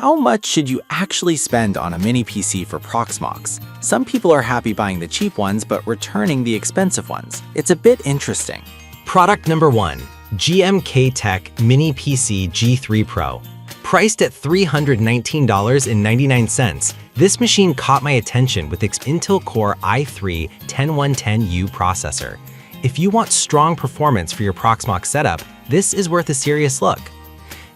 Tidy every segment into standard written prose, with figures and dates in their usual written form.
how much should you actually spend on a mini PC for Proxmox? Some people are happy buying the cheap ones but returning the expensive ones. It's a bit interesting. Product number 1, GMK Tech Mini PC G3 Pro. Priced at $319.99, this machine caught my attention with its Intel Core i3-10110U processor. If you want strong performance for your Proxmox setup, this is worth a serious look.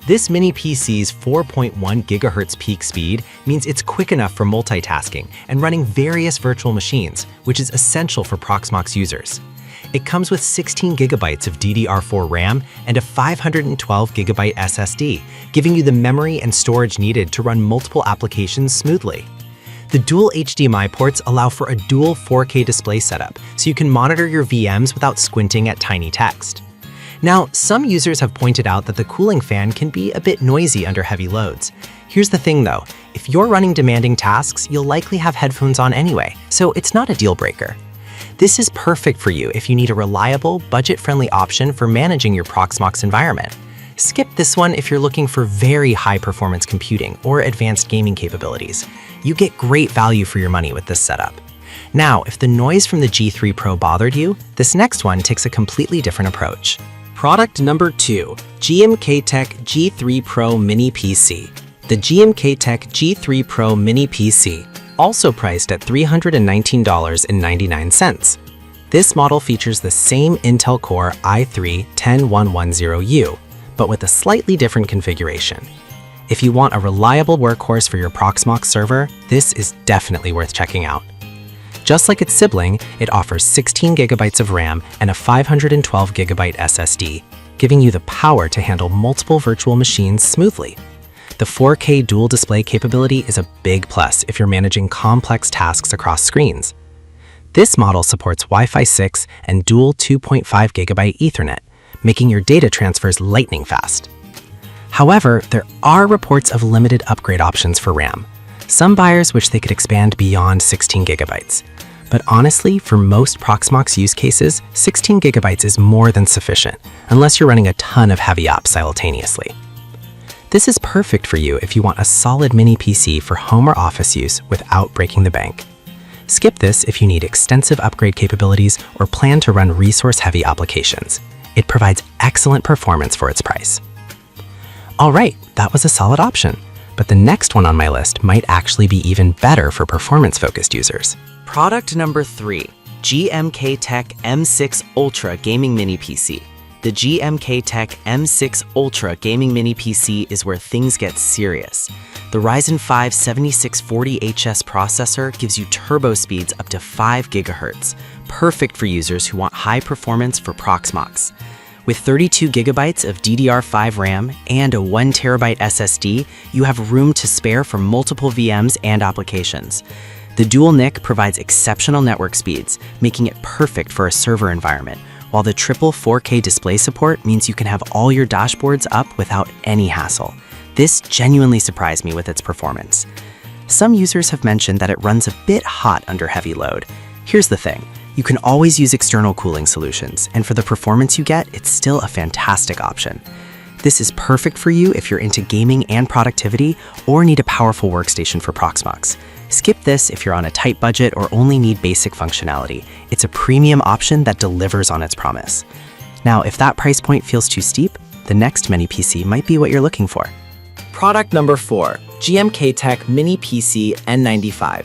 This mini PC's 4.1 GHz peak speed means it's quick enough for multitasking and running various virtual machines, which is essential for Proxmox users. It comes with 16 GB of DDR4 RAM and a 512 GB SSD, giving you the memory and storage needed to run multiple applications smoothly. The dual HDMI ports allow for a dual 4K display setup, so you can monitor your VMs without squinting at tiny text. Now, some users have pointed out that the cooling fan can be a bit noisy under heavy loads. Here's the thing though, if you're running demanding tasks, you'll likely have headphones on anyway, so it's not a deal breaker. This is perfect for you if you need a reliable, budget-friendly option for managing your Proxmox environment. Skip this one if you're looking for very high-performance computing or advanced gaming capabilities. You get great value for your money with this setup. Now, if the noise from the G3 Pro bothered you, this next one takes a completely different approach. Product number 2, GMK Tech G3 Pro Mini PC. The GMK Tech G3 Pro Mini PC, also priced at $319.99. This model features the same Intel Core i3-10110U, but with a slightly different configuration. If you want a reliable workhorse for your Proxmox server, this is definitely worth checking out. Just like its sibling, it offers 16 GB of RAM and a 512 GB SSD, giving you the power to handle multiple virtual machines smoothly. The 4K dual display capability is a big plus if you're managing complex tasks across screens. This model supports Wi-Fi 6 and dual 2.5 GB Ethernet, making your data transfers lightning fast. However, there are reports of limited upgrade options for RAM. Some buyers wish they could expand beyond 16 GB. But honestly, for most Proxmox use cases, 16 GB is more than sufficient, unless you're running a ton of heavy apps simultaneously. This is perfect for you if you want a solid mini PC for home or office use without breaking the bank. Skip this if you need extensive upgrade capabilities or plan to run resource-heavy applications. It provides excellent performance for its price. All right, that was a solid option, but the next one on my list might actually be even better for performance-focused users. Product number 3, GMK Tech M6 Ultra Gaming Mini PC. The GMK Tech M6 Ultra Gaming Mini PC is where things get serious. The Ryzen 5 7640HS processor gives you turbo speeds up to 5 GHz, perfect for users who want high performance for Proxmox. With 32 GB of DDR5 RAM and a 1 TB SSD, you have room to spare for multiple VMs and applications. The dual NIC provides exceptional network speeds, making it perfect for a server environment, while the triple 4K display support means you can have all your dashboards up without any hassle. This genuinely surprised me with its performance. Some users have mentioned that it runs a bit hot under heavy load. Here's the thing. You can always use external cooling solutions, and for the performance you get, it's still a fantastic option. This is perfect for you if you're into gaming and productivity or need a powerful workstation for Proxmox. Skip this if you're on a tight budget or only need basic functionality. It's a premium option that delivers on its promise. Now, if that price point feels too steep, the next mini PC might be what you're looking for. Product number 4, GMK Tech Mini PC N95.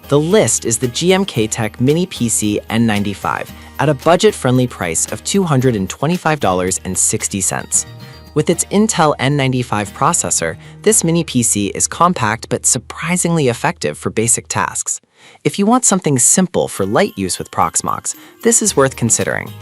The list is the GMK Tech Mini PC N95 at a budget-friendly price of $225.60. With its Intel N95 processor, this mini PC is compact but surprisingly effective for basic tasks. If you want something simple for light use with Proxmox, this is worth considering.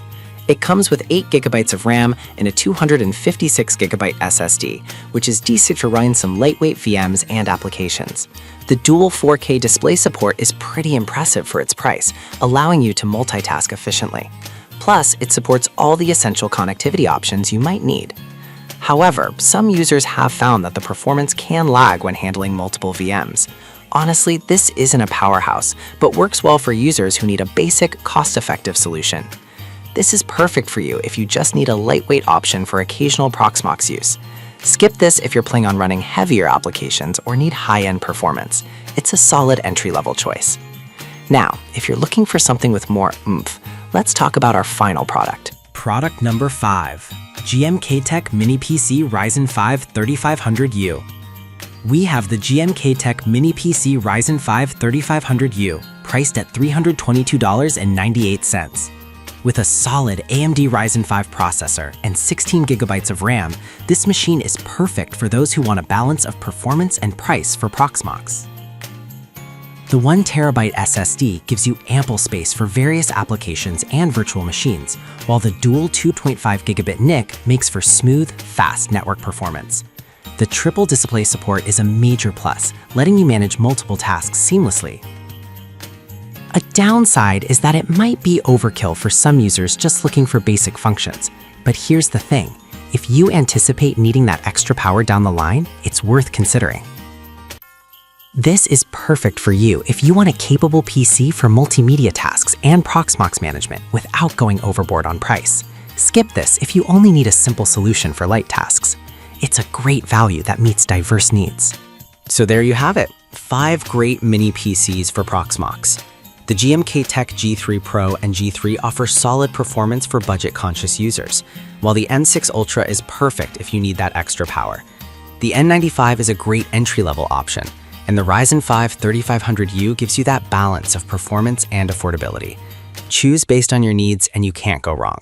It comes with 8 GB of RAM and a 256 GB SSD, which is decent to run some lightweight VMs and applications. The dual 4K display support is pretty impressive for its price, allowing you to multitask efficiently. Plus, it supports all the essential connectivity options you might need. However, some users have found that the performance can lag when handling multiple VMs. Honestly, this isn't a powerhouse, but works well for users who need a basic, cost-effective solution. This is perfect for you if you just need a lightweight option for occasional Proxmox use. Skip this if you're planning on running heavier applications or need high-end performance. It's a solid entry-level choice. Now, if you're looking for something with more oomph, let's talk about our final product. Product number 5, GMK Tech Mini PC Ryzen 5 3500U. We have the GMK Tech Mini PC Ryzen 5 3500U, priced at $322.98. With a solid AMD Ryzen 5 processor and 16 gigabytes of RAM, this machine is perfect for those who want a balance of performance and price for Proxmox. The 1TB SSD gives you ample space for various applications and virtual machines, while the dual 2.5 gigabit NIC makes for smooth, fast network performance. The triple display support is a major plus, letting you manage multiple tasks seamlessly. A downside is that it might be overkill for some users just looking for basic functions. But here's the thing, if you anticipate needing that extra power down the line, it's worth considering. This is perfect for you if you want a capable PC for multimedia tasks and Proxmox management without going overboard on price. Skip this if you only need a simple solution for light tasks. It's a great value that meets diverse needs. So there you have it, 5 great mini PCs for Proxmox. The GMK Tech G3 Pro and G3 offer solid performance for budget-conscious users, while the N6 Ultra is perfect if you need that extra power. The N95 is a great entry-level option, and the Ryzen 5 3500U gives you that balance of performance and affordability. Choose based on your needs and you can't go wrong.